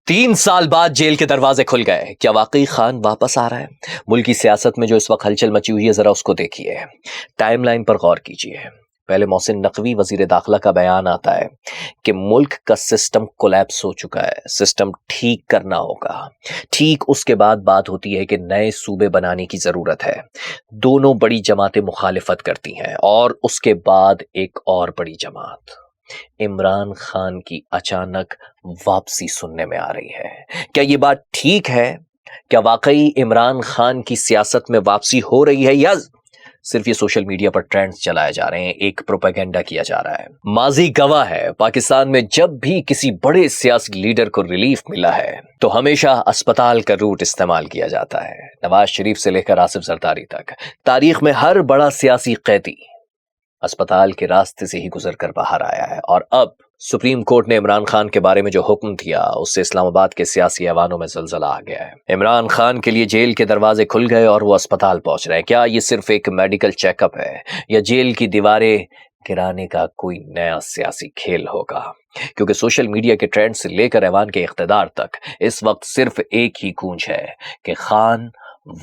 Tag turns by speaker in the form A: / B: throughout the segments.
A: 3 سال بعد جیل کے دروازے کھل گئے. کیا واقعی خان واپس آ رہا ہے؟ ملکی سیاست میں جو اس وقت ہلچل مچی ہوئی ہے ذرا اس کو دیکھیے. ٹائم لائن پر غور کیجیے. پہلے محسن نقوی وزیر داخلہ کا بیان آتا ہے کہ ملک کا سسٹم کولیپس ہو چکا ہے، سسٹم ٹھیک کرنا ہوگا. ٹھیک اس کے بعد بات ہوتی ہے کہ نئے صوبے بنانے کی ضرورت ہے. دونوں بڑی جماعتیں مخالفت کرتی ہیں اور اس کے بعد ایک اور بڑی جماعت عمران خان کی اچانک واپسی سننے میں آ رہی ہے. کیا یہ بات ٹھیک ہے؟ کیا واقعی عمران خان کی سیاست میں واپسی ہو رہی ہے یا صرف یہ سوشل میڈیا پر ٹرینڈز چلائے جا رہے ہیں، ایک پروپیگنڈا کیا جا رہا ہے؟ ماضی گواہ ہے، پاکستان میں جب بھی کسی بڑے سیاسی لیڈر کو ریلیف ملا ہے تو ہمیشہ اسپتال کا روٹ استعمال کیا جاتا ہے. نواز شریف سے لے کر آصف زرداری تک تاریخ میں ہر بڑا سیاسی قیدی اسپتال کے راستے سے ہی گزر کر باہر آیا ہے. اور اب سپریم کورٹ نے عمران خان کے بارے میں جو حکم دیا اس سے اسلام آباد کے سیاسی ایوانوں میں زلزلہ آ گیا ہے. عمران خان کے لیے جیل کے دروازے کھل گئے اور وہ اسپتال پہنچ رہے ہیں. کیا یہ صرف ایک میڈیکل چیک اپ ہے یا جیل کی دیواریں گرانے کا کوئی نیا سیاسی کھیل ہوگا؟ کیونکہ سوشل میڈیا کے ٹرینڈ سے لے کر ایوان کے اقتدار تک اس وقت صرف ایک ہی گونج ہے کہ خان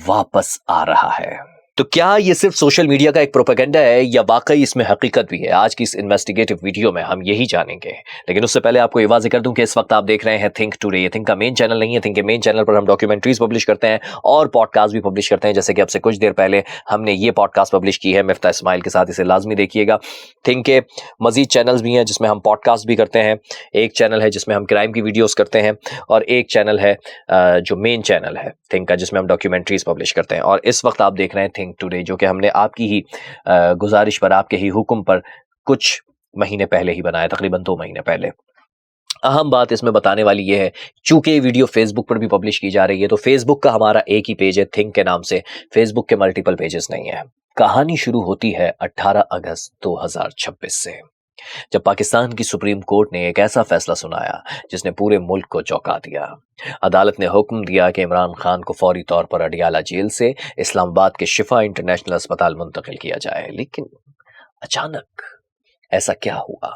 A: واپس آ رہا ہے. تو کیا یہ صرف سوشل میڈیا کا ایک پروپیگنڈا ہے یا واقعی اس میں حقیقت بھی ہے؟ آج کی اس انویسٹیگیٹو ویڈیو میں ہم یہی جانیں گے. لیکن اس سے پہلے آپ کو یہ واضح کر دوں کہ اس وقت آپ دیکھ رہے ہیں تھنک ٹوڈے. یہ تھنک کا مین چینل نہیں ہے. تھنک کے مین چینل پر ہم ڈاکیومنٹریز پبلش کرتے ہیں اور پوڈ کاسٹ بھی پبلش کرتے ہیں. جیسے کہ اب سے کچھ دیر پہلے ہم نے یہ پوڈ کاسٹ پبلش کی ہے مفتاح اسماعیل کے ساتھ، اسے لازمی دیکھیے گا. تھنک کے مزید چینلز بھی ہیں جس میں ہم پوڈ کاسٹ بھی کرتے ہیں. ایک چینل ہے جس میں ہم کرائم کی ویڈیوز کرتے ہیں اور ایک چینل ہے جو مین چینل ہے تھنک کا جس میں ہم ڈاکیومنٹریز پبلش کرتے ہیں. اور اس وقت آپ دیکھ رہے ہیں تھنک ٹوڈے جو کہ ہم نے آپ کی ہی گزارش پر، آپ کے ہی حکم پر کچھ مہینے پہلے ہی بنایا، تقریباً 2 مہینے پہلے. اہم بات اس میں بتانے والی یہ ہے چونکہ یہ ویڈیو فیس بک پر بھی پبلش کی جا رہی ہے تو فیس بک کا ہمارا ایک ہی پیج ہے تھنک کے نام سے، فیس بک کے ملٹیپل پیجز نہیں ہیں. کہانی شروع ہوتی ہے 18 اگست 2026 سے جب پاکستان کی سپریم کورٹ نے ایک ایسا فیصلہ سنایا جس نے پورے ملک کو چونکا دیا. عدالت نے حکم دیا کہ عمران خان کو فوری طور پر اڈیالہ جیل سے اسلام آباد کے شفا انٹرنیشنل اسپتال منتقل کیا جائے. لیکن اچانک ایسا کیا ہوا؟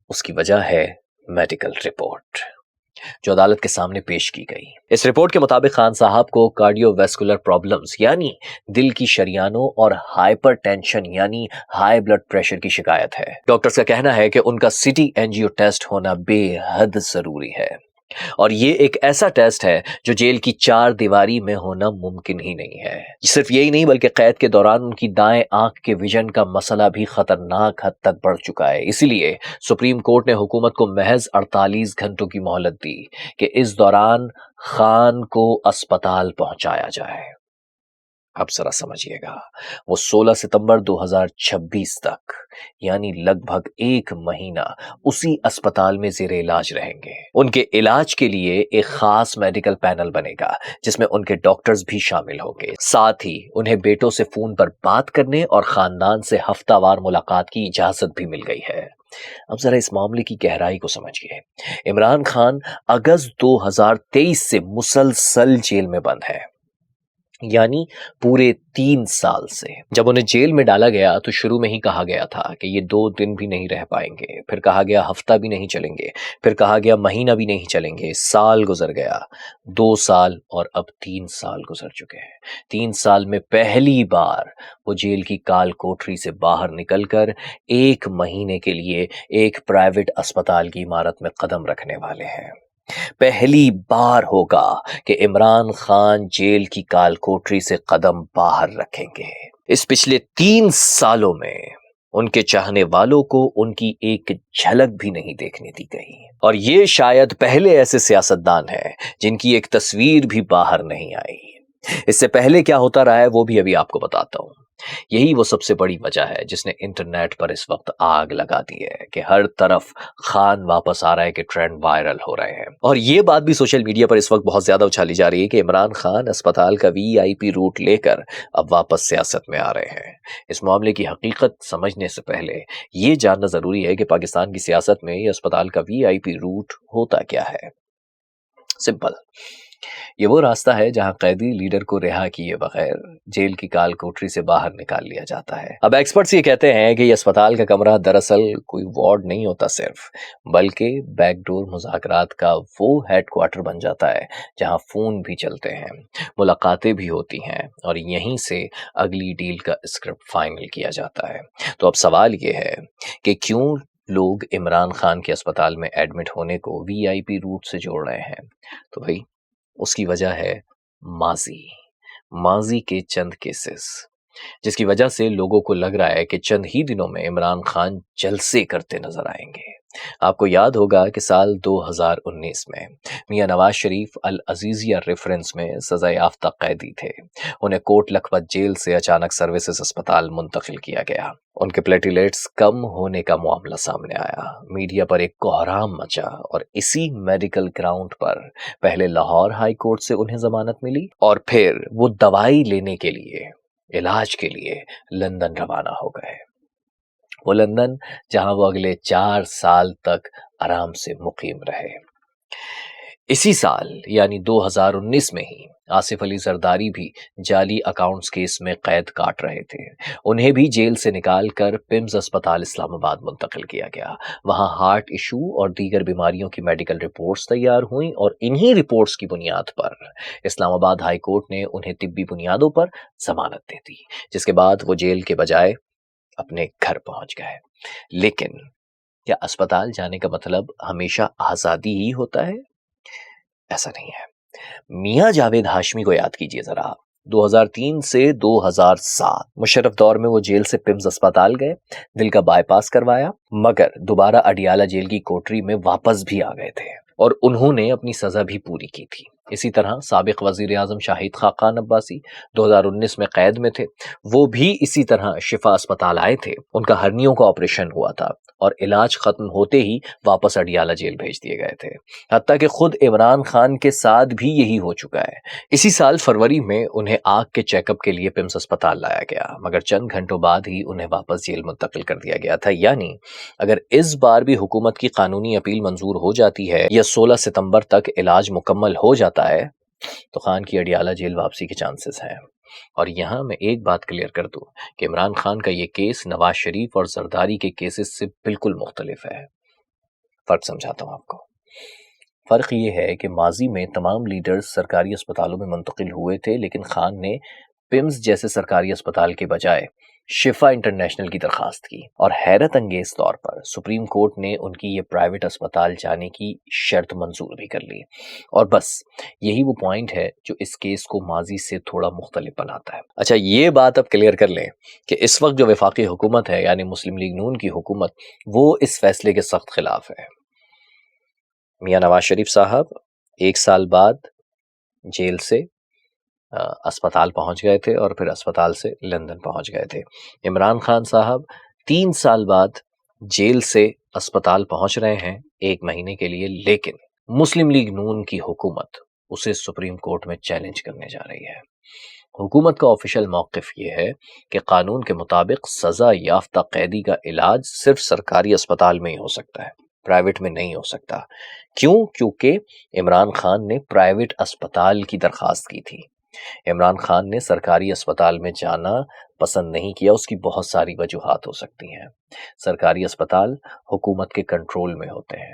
A: اس کی وجہ ہے میڈیکل رپورٹ جو عدالت کے سامنے پیش کی گئی. اس رپورٹ کے مطابق خان صاحب کو کارڈیو ویسکولر پرابلمز یعنی دل کی شریانوں اور ہائپر ٹینشن یعنی ہائی بلڈ پریشر کی شکایت ہے. ڈاکٹرز کا کہنا ہے کہ ان کا سی ٹی اینجیو ٹیسٹ ہونا بے حد ضروری ہے اور یہ ایک ایسا ٹیسٹ ہے جو جیل کی 4 دیواری میں ہونا ممکن ہی نہیں ہے. صرف یہی نہیں بلکہ قید کے دوران ان کی دائیں آنکھ کے ویژن کا مسئلہ بھی خطرناک حد تک بڑھ چکا ہے. اسی لیے سپریم کورٹ نے حکومت کو محض 48 گھنٹوں کی مہلت دی کہ اس دوران خان کو اسپتال پہنچایا جائے. اب ذرا سمجھیے گا، وہ 16 ستمبر 2026 تک یعنی لگ بھگ 1 مہینہ اسی اسپتال میں زیر علاج رہیں گے. ان کے علاج کے لیے ایک خاص میڈیکل پینل بنے گا جس میں ان کے ڈاکٹرز بھی شامل ہوں گے. ساتھ ہی انہیں بیٹوں سے فون پر بات کرنے اور خاندان سے ہفتہ وار ملاقات کی اجازت بھی مل گئی ہے. اب ذرا اس معاملے کی گہرائی کو سمجھیے. عمران خان اگست 2023 سے مسلسل جیل میں بند ہے، یعنی پورے 3 سال سے. جب انہیں جیل میں ڈالا گیا تو شروع میں ہی کہا گیا تھا کہ یہ 2 دن بھی نہیں رہ پائیں گے، پھر کہا گیا ہفتہ بھی نہیں چلیں گے، پھر کہا گیا مہینہ بھی نہیں چلیں گے. سال گزر گیا، 2 سال اور اب 3 سال گزر چکے ہیں. 3 سال میں پہلی بار وہ جیل کی کال کوٹری سے باہر نکل کر 1 مہینے کے لیے ایک پرائیویٹ اسپتال کی عمارت میں قدم رکھنے والے ہیں. پہلی بار ہوگا کہ عمران خان جیل کی کال کوٹری سے قدم باہر رکھیں گے. اس پچھلے 3 سالوں میں ان کے چاہنے والوں کو ان کی ایک جھلک بھی نہیں دیکھنے دی گئی اور یہ شاید پہلے ایسے سیاستدان ہیں جن کی ایک تصویر بھی باہر نہیں آئی. اس سے پہلے کیا ہوتا رہا ہے وہ بھی ابھی آپ کو بتاتا ہوں. یہی وہ سب سے بڑی وجہ ہے جس نے انٹرنیٹ پر اس وقت آگ لگا دی ہے کہ ہر طرف خان واپس آ رہا ہے کہ ٹرینڈ وائرل ہو رہے ہیں. اور یہ بات بھی سوشل میڈیا پر اس وقت بہت زیادہ اچھالی جا رہی ہے کہ عمران خان اسپتال کا VIP روٹ لے کر اب واپس سیاست میں آ رہے ہیں. اس معاملے کی حقیقت سمجھنے سے پہلے یہ جاننا ضروری ہے کہ پاکستان کی سیاست میں یہ اسپتال کا VIP روٹ ہوتا کیا ہے. سمپل، یہ وہ راستہ ہے جہاں قیدی لیڈر کو رہا کیے بغیر جیل کی کال کوٹری سے باہر نکال لیا جاتا ہے۔ اب ایکسپرٹس یہ کہتے ہیں کہ یہ اسپتال کا کمرہ دراصل کوئی وارڈ نہیں ہوتا صرف، بلکہ بیک ڈور مذاکرات کا وہ ہیڈ کوارٹر بن جاتا ہے جہاں فون بھی چلتے ہیں، ملاقاتیں بھی ہوتی ہیں، اور یہیں سے اگلی ڈیل کا اسکرپٹ فائنل کیا جاتا ہے۔ تو اب سوال یہ ہے کہ کیوں لوگ عمران خان کے اسپتال میں ایڈمٹ ہونے کو وی آئی پی روٹ سے جوڑ رہے ہیں؟ تو بھائی اس کی وجہ ہے ماضی کے چند کیسز، جس کی وجہ سے لوگوں کو لگ رہا ہے کہ چند ہی دنوں میں عمران خان جلسے کرتے نظر آئیں گے۔ آپ کو یاد ہوگا کہ سال 2019 میں میاں نواز شریف العزیزیہ ریفرنس میں سزا یافتہ قیدی تھے۔ انہیں کوٹ لکھپت جیل سے اچانک سروسز اسپتال منتقل کیا گیا۔ ان کے پلیٹلیٹس کم ہونے کا معاملہ سامنے آیا، میڈیا پر ایک کوہرام مچا، اور اسی میڈیکل گراؤنڈ پر پہلے لاہور ہائی کورٹ سے انہیں ضمانت ملی، اور پھر وہ دوائی لینے کے لیے، علاج کے لیے لندن روانہ ہو گئے۔ وہ لندن جہاں وہ اگلے 4 سال تک آرام سے مقیم رہے۔ اسی سال یعنی 2019 میں ہی آصف علی زرداری بھی جعلی اکاؤنٹس کیس میں قید کاٹ رہے تھے۔ انہیں بھی جیل سے نکال کر پمز اسپتال اسلام آباد منتقل کیا گیا۔ وہاں ہارٹ ایشو اور دیگر بیماریوں کی میڈیکل رپورٹس تیار ہوئیں، اور انہی رپورٹس کی بنیاد پر اسلام آباد ہائی کورٹ نے انہیں طبی بنیادوں پر ضمانت دے دی، جس کے بعد وہ جیل کے بجائے اپنے گھر پہنچ گئے۔ لیکن کیا اسپتال جانے کا مطلب ہمیشہ آزادی ہی ہوتا ہے؟ ایسا نہیں ہے۔ میاں جاوید ہاشمی کو یاد کیجئے ذرا، 2003 سے 2007 مشرف دور میں وہ جیل سے پمز اسپتال گئے، دل کا بائی پاس کروایا، مگر دوبارہ اڈیالہ جیل کی کوٹری میں واپس بھی آ گئے تھے، اور انہوں نے اپنی سزا بھی پوری کی تھی۔ اسی طرح سابق وزیر اعظم شاہد خاقان عباسی 2019 میں قید میں تھے، وہ بھی اسی طرح شفا اسپتال آئے تھے، ان کا ہرنیوں کا آپریشن ہوا تھا، اور علاج ختم ہوتے ہی واپس اڈیالہ جیل بھیج دیے گئے تھے۔ حتیٰ کہ خود عمران خان کے ساتھ بھی یہی ہو چکا ہے۔ اسی سال فروری میں انہیں آنکھ کے چیک اپ کے لیے پمز اسپتال لایا گیا، مگر چند گھنٹوں بعد ہی انہیں واپس جیل منتقل کر دیا گیا تھا۔ یعنی اگر اس بار بھی حکومت کی قانونی اپیل منظور ہو جاتی ہے یا 16 ستمبر تک علاج مکمل ہو جاتا ہے، تو خان کی اڈیالہ جیل واپسی کے چانسز ہیں۔ اور یہاں میں ایک بات کلیئر کر دوں کہ عمران خان کا یہ کیس نواز شریف اور زرداری کے کیسز سے بالکل مختلف ہے۔ فرق سمجھاتا ہوں آپ کو۔ فرق یہ ہے کہ ماضی میں تمام لیڈرز سرکاری اسپتالوں میں منتقل ہوئے تھے، لیکن خان نے پمز جیسے سرکاری اسپتال کے بجائے شفا انٹرنیشنل کی درخواست کی، اور حیرت انگیز طور پر سپریم کورٹ نے ان کی یہ پرائیویٹ اسپتال جانے کی شرط منظور بھی کر لی۔ اور بس یہی وہ پوائنٹ ہے جو اس کیس کو ماضی سے تھوڑا مختلف بناتا ہے۔ اچھا، یہ بات اب کلیئر کر لیں کہ اس وقت جو وفاقی حکومت ہے یعنی مسلم لیگ نون کی حکومت، وہ اس فیصلے کے سخت خلاف ہے۔ میاں نواز شریف صاحب 1 سال بعد جیل سے اسپتال پہنچ گئے تھے، اور پھر اسپتال سے لندن پہنچ گئے تھے۔ عمران خان صاحب 3 سال بعد جیل سے اسپتال پہنچ رہے ہیں 1 مہینے کے لیے، لیکن مسلم لیگ نون کی حکومت اسے سپریم کورٹ میں چیلنج کرنے جا رہی ہے۔ حکومت کا آفیشیل موقف یہ ہے کہ قانون کے مطابق سزا یافتہ قیدی کا علاج صرف سرکاری اسپتال میں ہی ہو سکتا ہے، پرائیویٹ میں نہیں ہو سکتا۔ کیوں؟ کیونکہ عمران خان نے پرائیویٹ اسپتال کی درخواست کی تھی۔ عمران خان نے سرکاری اسپتال میں جانا پسند نہیں کیا، اس کی بہت ساری وجوہات ہو سکتی ہیں۔ سرکاری اسپتال حکومت کے کنٹرول میں ہوتے ہیں،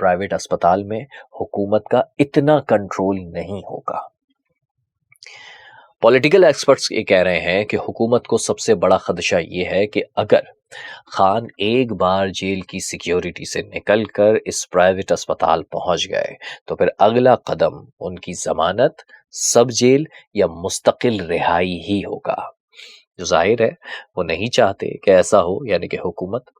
A: پرائیویٹ اسپتال میں حکومت کا اتنا کنٹرول نہیں ہوگا۔ پولیٹیکل ایکسپرٹس یہ کہہ رہے ہیں کہ حکومت کو سب سے بڑا خدشہ یہ ہے کہ اگر خان ایک بار جیل کی سیکیورٹی سے نکل کر اس پرائیویٹ اسپتال پہنچ گئے تو پھر اگلا قدم ان کی ضمانت، سب جیل یا مستقل رہائی ہی ہوگا، جو ظاہر ہے وہ نہیں چاہتے کہ ایسا ہو، یعنی کہ حکومت۔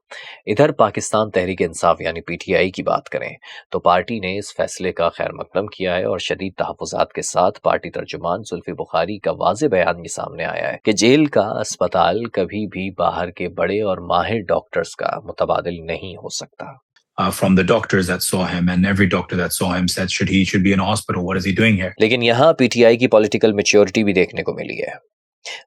A: ادھر پاکستان تحریک انصاف یعنی پی ٹی آئی کی بات کریں تو پارٹی نے اس فیصلے کا خیر مقدم کیا ہے، اور شدید تحفظات کے ساتھ پارٹی ترجمان زلفی بخاری کا واضح بیان یہ سامنے آیا ہے کہ جیل کا اسپتال کبھی بھی باہر کے بڑے اور ماہر ڈاکٹرز کا متبادل نہیں ہو سکتا۔
B: From the doctors that saw him, and every doctor that saw him said he should be in a hospital. What is he doing here?
A: لیکن یہاں پی ٹی آئی کی پولیٹیکل میچیورٹی بھی دیکھنے کو ملی ہے۔